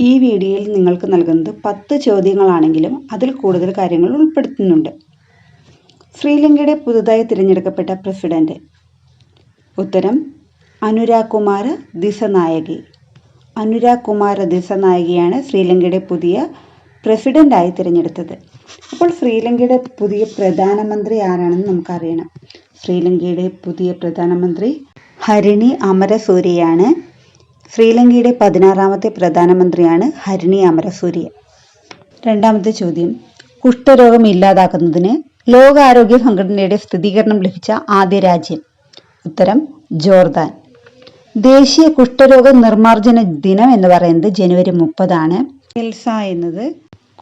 ഈ വീഡിയോയിൽ നിങ്ങൾക്ക് നൽകുന്നത് 10 ചോദ്യങ്ങളാണെങ്കിലും അതിൽ കൂടുതൽ കാര്യങ്ങൾ ഉൾപ്പെടുത്തുന്നുണ്ട്. ശ്രീലങ്കയുടെ പുതുതായി തിരഞ്ഞെടുക്കപ്പെട്ട പ്രസിഡന്റ്. ഉത്തരം അനുരാഗ് കുമാര ദിസനായകി. അനുരാഗ് കുമാര ദിസനായകിയാണ് ശ്രീലങ്കയുടെ പുതിയ പ്രസിഡന്റായി തിരഞ്ഞെടുത്തത്. അപ്പോൾ ശ്രീലങ്കയുടെ പുതിയ പ്രധാനമന്ത്രി ആരാണെന്ന് നമുക്കറിയണം. ശ്രീലങ്കയുടെ പുതിയ പ്രധാനമന്ത്രി ഹരിണി അമരസൂര്യയാണ്. ശ്രീലങ്കയുടെ 16ാമത്തെ പ്രധാനമന്ത്രിയാണ് ഹരിണി അമരസൂര്യ. രണ്ടാമത്തെ ചോദ്യം, കുഷ്ഠരോഗം ഇല്ലാതാക്കുന്നതിന് ലോകാരോഗ്യ സംഘടനയുടെ സ്ഥിരീകരണം ലഭിച്ച ആദ്യ രാജ്യം. ഉത്തരം ജോർദാൻ. ദേശീയ കുഷ്ഠരോഗ നിർമ്മാർജ്ജന ദിനം എന്ന് പറയുന്നത് ജനുവരി 30 എൽസ എന്നത്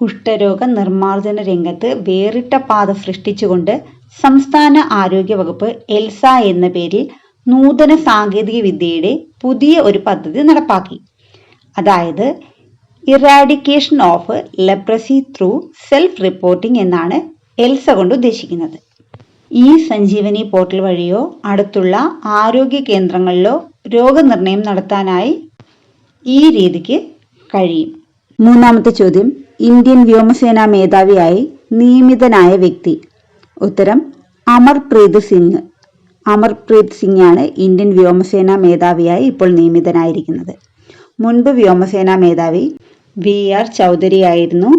കുഷ്ഠരോഗ നിർമ്മാർജ്ജന രംഗത്ത് വേറിട്ട പാത സൃഷ്ടിച്ചുകൊണ്ട് സംസ്ഥാന ആരോഗ്യ വകുപ്പ് എൽസ എന്ന പേരിൽ നൂതന സാങ്കേതിക വിദ്യയുടെ പുതിയ ഒരു പദ്ധതി നടപ്പാക്കി. അതായത് eradication of leprosy through self reporting എന്നാണ് എൽസ കൊണ്ട് ഉദ്ദേശിക്കുന്നത്. ഈ സഞ്ജീവനി പോർട്ടൽ വഴിയോ അടുത്തുള്ള ആരോഗ്യ കേന്ദ്രങ്ങളിലോ രോഗനിർണയം നടത്താനായി ഈ രീതിക്ക് കഴിയും. മൂന്നാമത്തെ ചോദ്യം, ഇന്ത്യൻ വ്യോമസേനാ മേധാവിയായി നിയമിതനായ വ്യക്തി. ഉത്തരം അമർപ്രീത് സിംഗ്. അമർപ്രീത് സിംഗ് ആണ് ഇന്ത്യൻ വ്യോമസേനാ മേധാവിയായി ഇപ്പോൾ നിയമിതനായിരിക്കുന്നത്. മുൻപ് വ്യോമസേനാ മേധാവി VR ചൗധരി ആയിരുന്നു.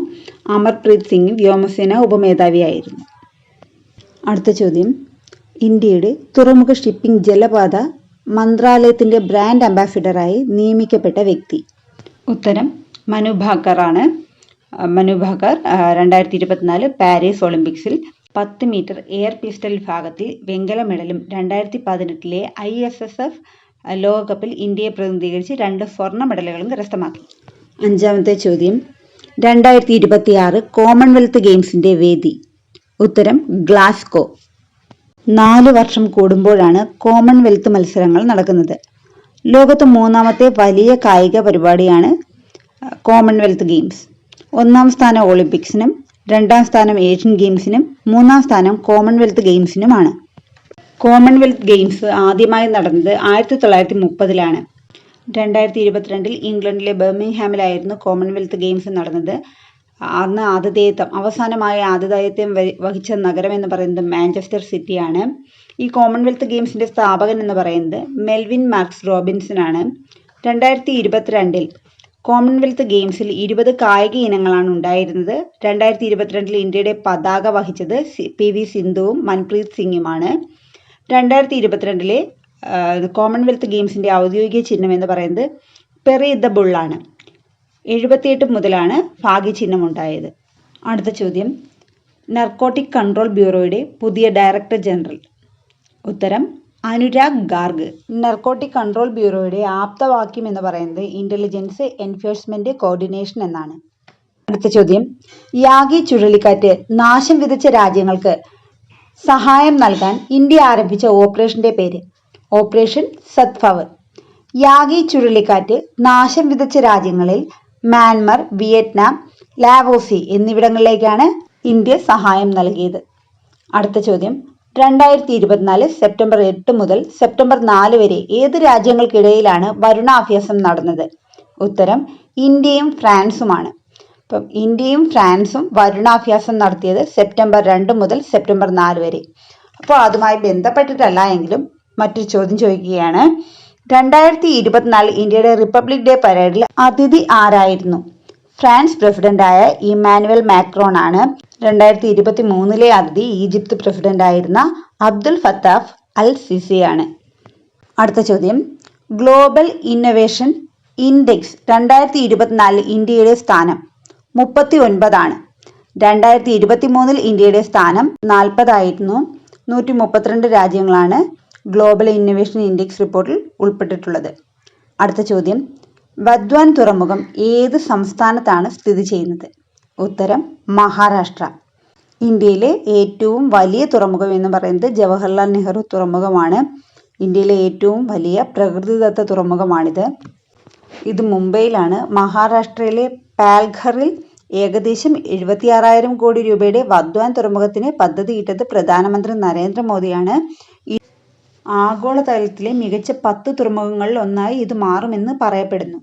അമർപ്രീത് സിംഗ് വ്യോമസേന ഉപമേധാവിയായിരുന്നു. അടുത്ത ചോദ്യം, ഇന്ത്യയുടെ തുറമുഖ ഷിപ്പിംഗ് ജലപാത മന്ത്രാലയത്തിന്റെ ബ്രാൻഡ് അംബാസിഡറായി നിയമിക്കപ്പെട്ട വ്യക്തി. ഉത്തരം മനു ഭാക്കർ ആണ്. മനു ഭാക്കർ 2024 പാരീസ് ഒളിമ്പിക്സിൽ 10 മീറ്റർ എയർ പിസ്റ്റൽ വിഭാഗത്തിൽ വെങ്കല മെഡലും 2018 ISSF ലോകകപ്പിൽ ഇന്ത്യയെ പ്രതിനിധീകരിച്ച് 2 സ്വർണ്ണ മെഡലുകളും കരസ്ഥമാക്കി. അഞ്ചാമത്തെ ചോദ്യം, 2026 കോമൺവെൽത്ത് ഗെയിംസിന്റെ വേദി. ഉത്തരം ഗ്ലാസ്ഗോ. 4 വർഷം കൂടുമ്പോഴാണ് കോമൺവെൽത്ത് മത്സരങ്ങൾ നടക്കുന്നത്. ലോകത്ത് 3ാമത്തെ വലിയ കായിക പരിപാടിയാണ് കോമൺവെൽത്ത് ഗെയിംസ്. 1ാം സ്ഥാനം ഒളിമ്പിക്സിനും 2ാം സ്ഥാനം ഏഷ്യൻ ഗെയിംസിനും 3ാം സ്ഥാനം കോമൺവെൽത്ത് ഗെയിംസിനുമാണ്. കോമൺവെൽത്ത് ഗെയിംസ് ആദ്യമായി നടന്നത് 1930 2022 ഇംഗ്ലണ്ടിലെ ബർമിംഗ്ഹാമിലായിരുന്നു കോമൺവെൽത്ത് ഗെയിംസ് നടന്നത്. അന്ന് അവസാനമായ ആതിഥേയത്വം വഹിച്ച നഗരം എന്ന് പറയുന്നത് മാഞ്ചസ്റ്റർ സിറ്റിയാണ്. ഈ കോമൺവെൽത്ത് ഗെയിംസിന്റെ സ്ഥാപകൻ എന്ന് പറയുന്നത് മെൽവിൻ മാർക്സ് റോബിൻസൺ ആണ്. 2022 കോമൺവെൽത്ത് ഗെയിംസിൽ 20 കായിക ഇനങ്ങളാണ് ഉണ്ടായിരുന്നത്. 2022 ഇന്ത്യയുടെ പതാക വഹിച്ചത് PV സിന്ധുവും മൻപ്രീത് സിംഗുമാണ്. 2022 കോമൺവെൽത്ത് ഗെയിംസിന്റെ ഔദ്യോഗിക ചിഹ്നം എന്ന് പറയുന്നത് പെറി ദ ബുള്ളാണ്. 78 മുതലാണ് ഭാഗ്യചിഹ്നം ഉണ്ടായത്. അടുത്ത ചോദ്യം, നർക്കോട്ടിക് കൺട്രോൾ ബ്യൂറോയുടെ പുതിയ ഡയറക്ടർ ജനറൽ. ഉത്തരം അനുരാഗ് ഗാർഗ്. നർക്കോട്ടിക് കൺട്രോൾ ബ്യൂറോയുടെ ആപ്തവാക്യം എന്ന് പറയുന്നത് ഇന്റലിജൻസ് എൻഫോഴ്സ്മെന്റ് കോർഡിനേഷൻ എന്നാണ്. അടുത്ത ചോദ്യം, യാഗി ചുഴലിക്കാറ്റ് നാശം വിതച്ച രാജ്യങ്ങൾക്ക് സഹായം നൽകാൻ ഇന്ത്യ ആരംഭിച്ച ഓപ്പറേഷന്റെ പേര്. ഓപ്പറേഷൻ സദ്ഭവ്. യാഗി ചുഴലിക്കാറ്റ് നാശം വിതച്ച രാജ്യങ്ങളിൽ മ്യാൻമർ, വിയറ്റ്നാം, ലാവോസി എന്നിവിടങ്ങളിലേക്കാണ് ഇന്ത്യ സഹായം നൽകിയത്. അടുത്ത ചോദ്യം, 2024 സെപ്റ്റംബർ 8 മുതൽ സെപ്റ്റംബർ 4 വരെ ഏത് രാജ്യങ്ങൾക്കിടയിലാണ് വരുണാഭ്യാസം നടന്നത്? ഉത്തരം ഇന്ത്യയും ഫ്രാൻസുമാണ്. അപ്പം ഇന്ത്യയും ഫ്രാൻസും വരുണാഭ്യാസം നടത്തിയത് സെപ്റ്റംബർ 2 മുതൽ സെപ്റ്റംബർ 4 വരെ. അപ്പോൾ അതുമായി ബന്ധപ്പെട്ടിട്ടല്ല എങ്കിലും മറ്റൊരു ചോദ്യം ചോദിക്കുകയാണ്. 2024 ഇന്ത്യയുടെ റിപ്പബ്ലിക് ഡേ പരേഡിൽ അതിഥി ആരായിരുന്നു? ഫ്രാൻസ് പ്രസിഡന്റായ ഇമ്മാനുവൽ മാക്രോൺ ആണ്. 2023 അതിഥി ഈജിപ്ത് പ്രസിഡന്റ് ആയിരുന്ന അബ്ദുൽ ഫത്താഹ് അൽ സിസിയാണ്. അടുത്ത ചോദ്യം, ഗ്ലോബൽ ഇന്നൊവേഷൻ ഇൻഡെക്സ് 2024 ഇന്ത്യയുടെ സ്ഥാനം 39 ആണ്. 2023 ഇന്ത്യയുടെ സ്ഥാനം 40 ആയിരുന്നു. 132 രാജ്യങ്ങളാണ് ഗ്ലോബൽ ഇന്നൊവേഷൻ ഇൻഡെക്സ് റിപ്പോർട്ടിൽ ഉൾപ്പെട്ടിട്ടുള്ളത്. അടുത്ത ചോദ്യം, വദ്വാൻ തുറമുഖം ഏത് സംസ്ഥാനത്താണ് സ്ഥിതി ചെയ്യുന്നത്? ഉത്തരം മഹാരാഷ്ട്ര. ഇന്ത്യയിലെ ഏറ്റവും വലിയ തുറമുഖം എന്ന് പറയുന്നത് ജവഹർലാൽ നെഹ്റു തുറമുഖമാണ്. ഇന്ത്യയിലെ ഏറ്റവും വലിയ പ്രകൃതിദത്ത തുറമുഖമാണിത്. ഇത് മുംബൈയിലാണ്. മഹാരാഷ്ട്രയിലെ പാൽഘറിൽ ഏകദേശം 76,000 കോടി രൂപയുടെ വദ്വാൻ തുറമുഖത്തിന് പദ്ധതിയിട്ടത് പ്രധാനമന്ത്രി നരേന്ദ്രമോദിയാണ്. ആഗോളതലത്തിലെ മികച്ച 10 തുറമുഖങ്ങളിൽ ഒന്നായി ഇത് മാറുമെന്ന് പറയപ്പെടുന്നു.